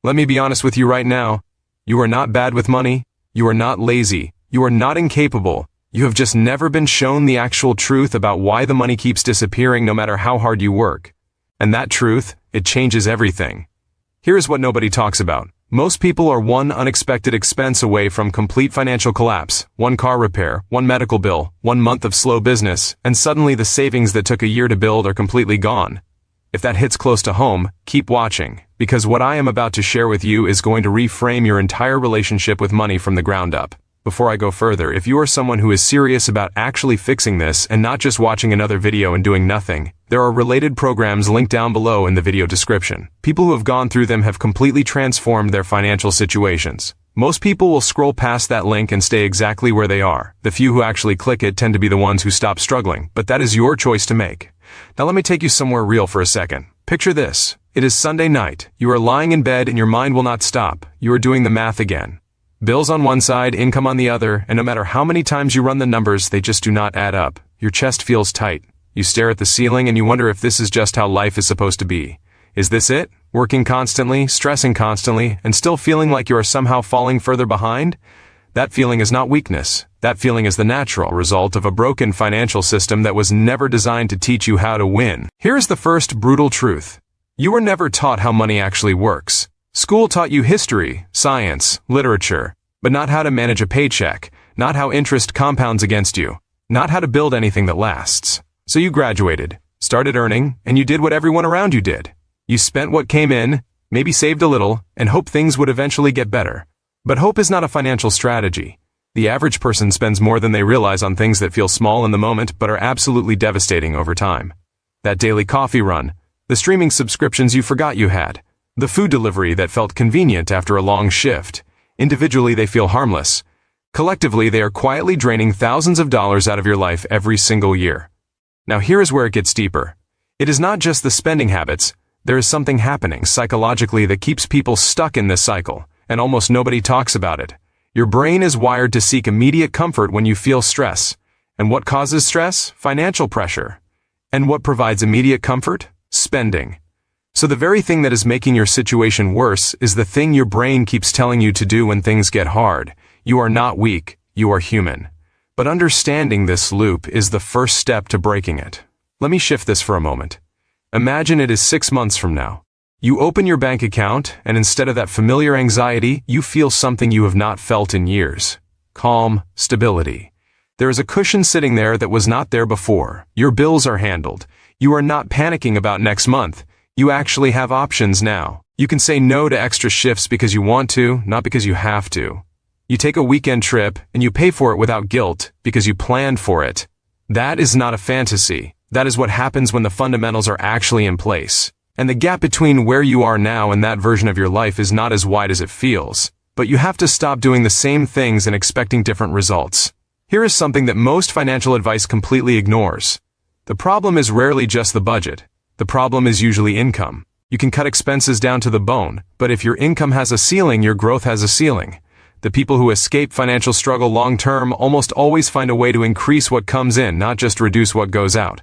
Let me be honest with you right now. You are not bad with money. You are not lazy. You are not incapable. You have just never been shown the actual truth about why the money keeps disappearing no matter how hard you work. And that truth, it changes everything. Here's what nobody talks about. Most people are one unexpected expense away from complete financial collapse, one car repair, one medical bill, 1 month of slow business, and suddenly the savings that took a year to build are completely gone. If that hits close to home, keep watching, because what I am about to share with you is going to reframe your entire relationship with money from the ground up. Before I go further, if you are someone who is serious about actually fixing this and not just watching another video and doing nothing, there are related programs linked down below in the video description. People who have gone through them have completely transformed their financial situations. Most people will scroll past that link and stay exactly where they are. The few who actually click it tend to be the ones who stop struggling, but that is your choice to make. Now let me take you somewhere real for a second. Picture this. It is Sunday night. You are lying in bed and your mind will not stop. You are doing the math again. Bills on one side, income on the other, and no matter how many times you run the numbers, they just do not add up. Your chest feels tight. You stare at the ceiling and you wonder if this is just how life is supposed to be. Is this it? Working constantly, stressing constantly, and still feeling like you are somehow falling further behind? That feeling is not weakness. That feeling is the natural result of a broken financial system that was never designed to teach you how to win. Here's the first brutal truth. You were never taught how money actually works. School taught you history, science, literature, but not how to manage a paycheck, not how interest compounds against you, not how to build anything that lasts. So you graduated, started earning, and you did what everyone around you did. You spent what came in, maybe saved a little, and hoped things would eventually get better. But hope is not a financial strategy. The average person spends more than they realize on things that feel small in the moment but are absolutely devastating over time. That daily coffee run, the streaming subscriptions you forgot you had, the food delivery that felt convenient after a long shift. Individually, they feel harmless. Collectively, they are quietly draining thousands of dollars out of your life every single year. Now here is where it gets deeper. It is not just the spending habits. There is something happening psychologically that keeps people stuck in this cycle, and almost nobody talks about it. Your brain is wired to seek immediate comfort when you feel stress. And what causes stress? Financial pressure. And what provides immediate comfort? Spending. So the very thing that is making your situation worse is the thing your brain keeps telling you to do when things get hard. You are not weak, you are human. But understanding this loop is the first step to breaking it. Let me shift this for a moment. Imagine it is 6 months from now. You open your bank account, and instead of that familiar anxiety, you feel something you have not felt in years. Calm, stability. There is a cushion sitting there that was not there before. Your bills are handled. You are not panicking about next month. You actually have options now. You can say no to extra shifts because you want to, not because you have to. You take a weekend trip, and you pay for it without guilt because you planned for it. That is not a fantasy. That is what happens when the fundamentals are actually in place. And the gap between where you are now and that version of your life is not as wide as it feels. But you have to stop doing the same things and expecting different results. Here is something that most financial advice completely ignores. The problem is rarely just the budget. The problem is usually income. You can cut expenses down to the bone, but if your income has a ceiling, your growth has a ceiling. The people who escape financial struggle long-term almost always find a way to increase what comes in, not just reduce what goes out.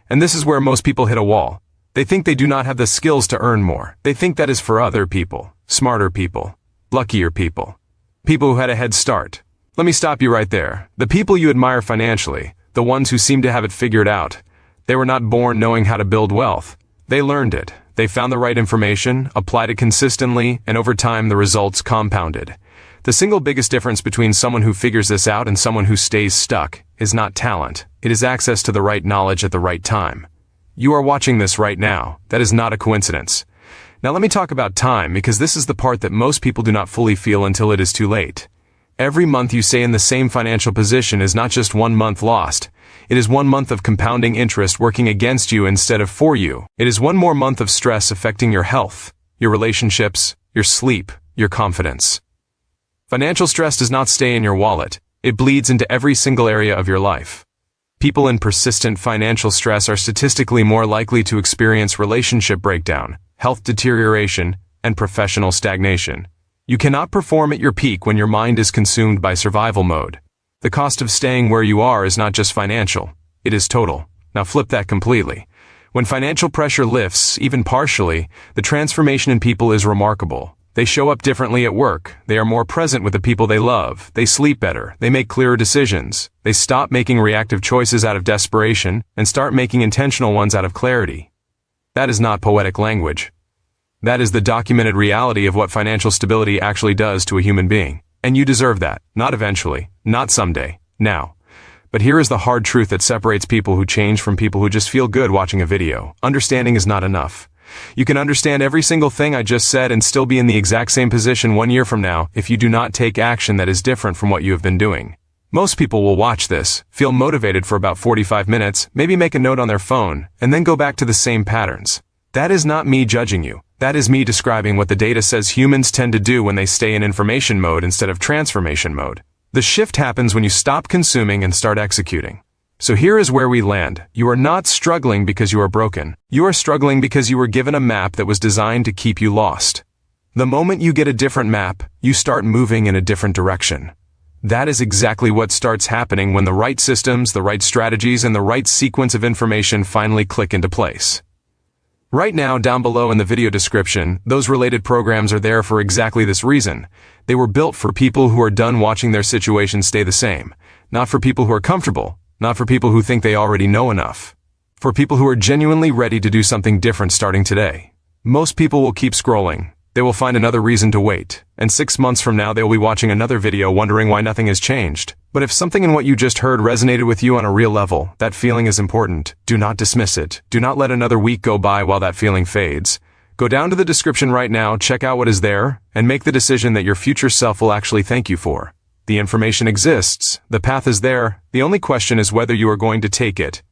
And this is where most people hit a wall. They think they do not have the skills to earn more. They think that is for other people, smarter people, luckier people, people who had a head start. Let me stop you right there. The people you admire financially, the ones who seem to have it figured out, they were not born knowing how to build wealth. They learned it. They found the right information, applied it consistently, and over time the results compounded. The single biggest difference between someone who figures this out and someone who stays stuck is not talent. It is access to the right knowledge at the right time. You are watching this right now. That is not a coincidence. Now let me talk about time, because this is the part that most people do not fully feel until it is too late. Every month you stay in the same financial position is not just 1 month lost. It is 1 month of compounding interest working against you instead of for you. It is 1 more month of stress affecting your health, your relationships, your sleep, your confidence. Financial stress does not stay in your wallet. It bleeds into every single area of your life. People in persistent financial stress are statistically more likely to experience relationship breakdown, health deterioration, and professional stagnation. You cannot perform at your peak when your mind is consumed by survival mode. The cost of staying where you are is not just financial, it is total. Now flip that completely. When financial pressure lifts, even partially, the transformation in people is remarkable. They show up differently at work. They are more present with the people they love. They sleep better. They make clearer decisions. They stop making reactive choices out of desperation and start making intentional ones out of clarity. That is not poetic language. That is the documented reality of what financial stability actually does to a human being. And you deserve that. Not eventually. Not someday. Now. But here is the hard truth that separates people who change from people who just feel good watching a video. Understanding is not enough. You can understand every single thing I just said and still be in the exact same position 1 year from now if you do not take action that is different from what you have been doing. Most people will watch this, feel motivated for about 45 minutes, maybe make a note on their phone, and then go back to the same patterns. That is not me judging you. That is me describing what the data says humans tend to do when they stay in information mode instead of transformation mode. The shift happens when you stop consuming and start executing. So here is where we land. You are not struggling because you are broken. You are struggling because you were given a map that was designed to keep you lost. The moment you get a different map, you start moving in a different direction. That is exactly what starts happening when the right systems, the right strategies, and the right sequence of information finally click into place. Right now, down below in the video description, those related programs are there for exactly this reason. They were built for people who are done watching their situation stay the same. Not for people who are comfortable. Not for people who think they already know enough. For people who are genuinely ready to do something different starting today. Most people will keep scrolling. They will find another reason to wait. And 6 months from now they will be watching another video wondering why nothing has changed. But if something in what you just heard resonated with you on a real level, that feeling is important. Do not dismiss it. Do not let another week go by while that feeling fades. Go down to the description right now, check out what is there, and make the decision that your future self will actually thank you for. The information exists. The path is there. The only question is whether you are going to take it.